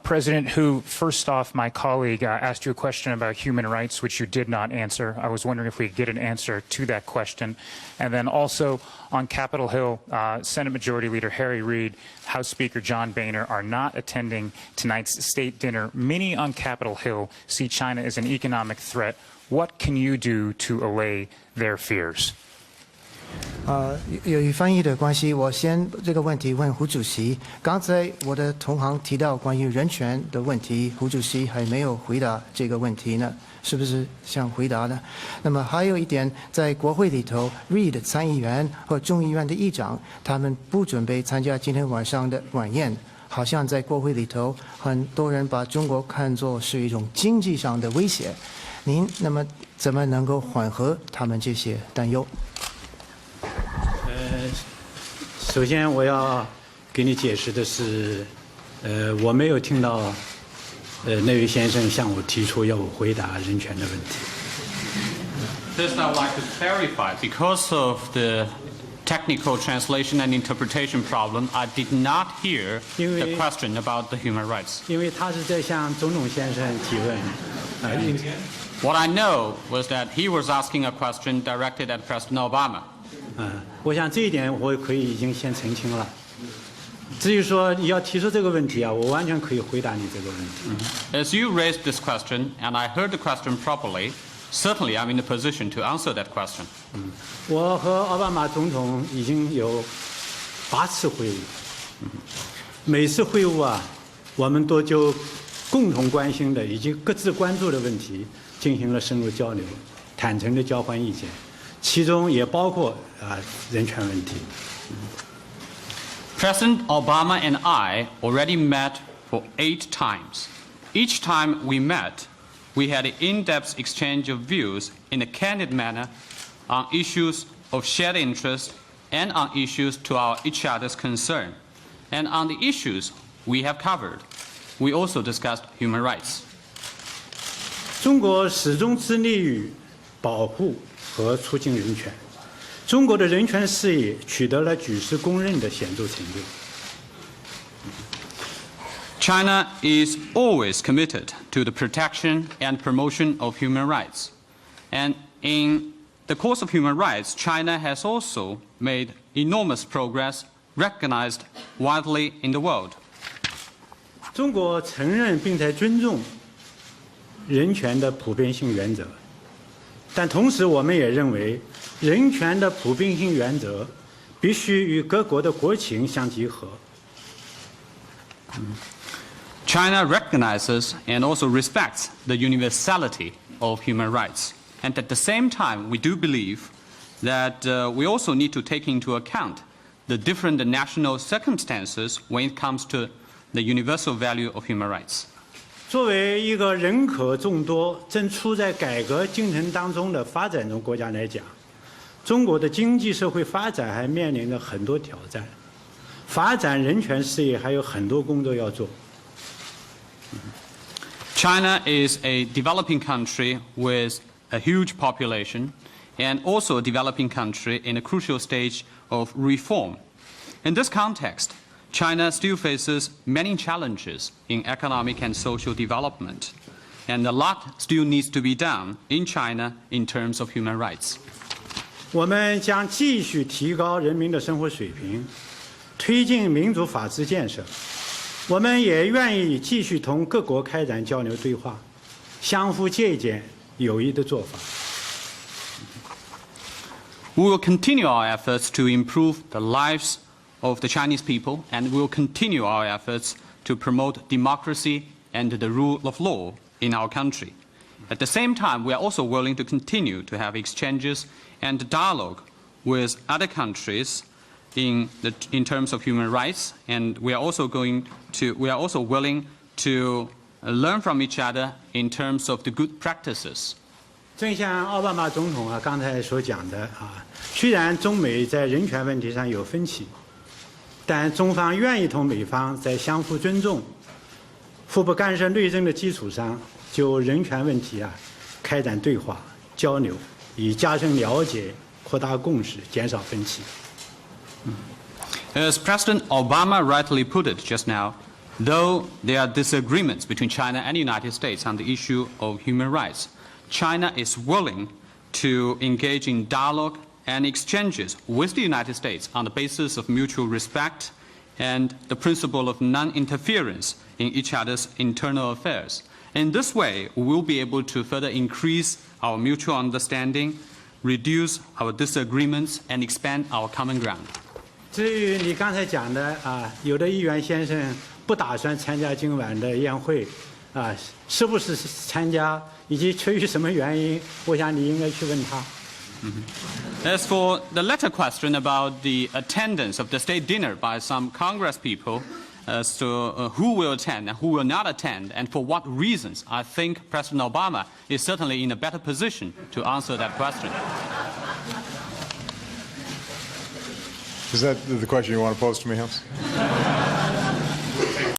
President Hu, first off, my colleague asked you a question about human rights, which you did not answer. I was wondering if we could get an answer to that question. And then also on Capitol Hill, Senate Majority Leader Harry Reid, House Speaker John Boehner are not attending tonight's state dinner. Many on Capitol Hill see China as an economic threat. What can you do to allay their fears? 由于翻译的关系，我先这个问题问胡主席。刚才我的同行提到关于人权的问题，胡主席还没有回答这个问题呢，是不是想回答呢？那么还有一点，在国会里头 ，Reid 参议员和众议院的议长，他们不准备参加今天晚上的晚宴。好像在国会里头，很多人把中国看作是一种经济上的威胁。您那么怎么能够缓和他们这些担忧？首先我要给你解释的是，我没有听到那位先生向我提出要我回答人权的问题。First, I would like to clarify, because of the technical translation and interpretation problem, I did not hear the question about the human rights. 因为他是在向总统先生提问。What I know was that he was asking a question directed at President Obama. 我想这一点我可以已经先澄清了。至于说你要提出这个问题啊，我完全可以回答你这个问题。As you raised this question, and I heard the question properly, certainly I'm in a position to answer that question. 我和奥巴马总统已经有8次会晤，每次会晤啊，我们都就共同关心的以及各自关注的问题进行了深入交流，坦诚的交换意见。其中也包括人权问题。President Obama and I already met for 8 times. Each time we met, we had an in-depth exchange of views in a candid manner on issues of shared interest and on issues to each other's concern. And on the issues we have covered, we also discussed human rights. 中国始终致力于保护和促进人权，中国的人权事业取得了举世公认的显著成就。China is always committed to the protection and promotion of human rights. And in the course of human rights, China has also made enormous progress recognized widely in the world. 中国承认并且尊重人权的普遍性原则。但同时，我们也认为，人权的普遍性原则必须与各国的国情相结合。China recognizes and also respects the universality of human rights. And at the same time, we do believe that we also need to take into account the different national circumstances when it comes to the universal value of human rights. 作为一个人口众多、正处在改革进程当中的发展中国家来讲，中国的经济社会发展还面临着很多挑战，发展人权事业还有很多工作要做。China is a developing country with a huge population and also a developing country in a crucial stage of reform. In this context, China still faces many challenges in economic and social development, and a lot still needs to be done in China in terms of human rights. 我们将继续提高人民的生活水平，推进民主法治建设。我们也愿意继续同各国开展交流对话，相互借鉴有益的做法。We will continue our efforts to improve the lives of the Chinese people, and we will continue our efforts to promote democracy and the rule of law in our country. At the same time, we are also willing to continue to have exchanges and dialogue with other countries in terms of human rights, and we are also willing to learn from each other in terms of the good practices. 正像奥巴马总统刚才所讲的虽然中美在人权问题上有分歧，但中方愿意同美方在相互尊重、互不干涉内政的基础上，就人权问题开展对话交流，以加深了解、扩大共识、减少分歧。As President Obama rightly put it just now, Though there are disagreements between China and the United States on the issue of human rights, China is willing to engage in dialogue and exchanges with the United States on the basis of mutual respect and the principle of non-interference in each other's internal affairs. In this way, we will be able to further increase our mutual understanding, reduce our disagreements, and expand our common ground. 至于你刚才讲的有的议员先生不打算参加今晚的宴会，是不是参加，以及出于什么原因，我想你应该去问他。As for the latter question about the attendance of the state dinner by some Congress people, as to who will attend and who will not attend, and for what reasons, I think President Obama is certainly in a better position to answer that question. Is that the question you want to pose to me, Helms?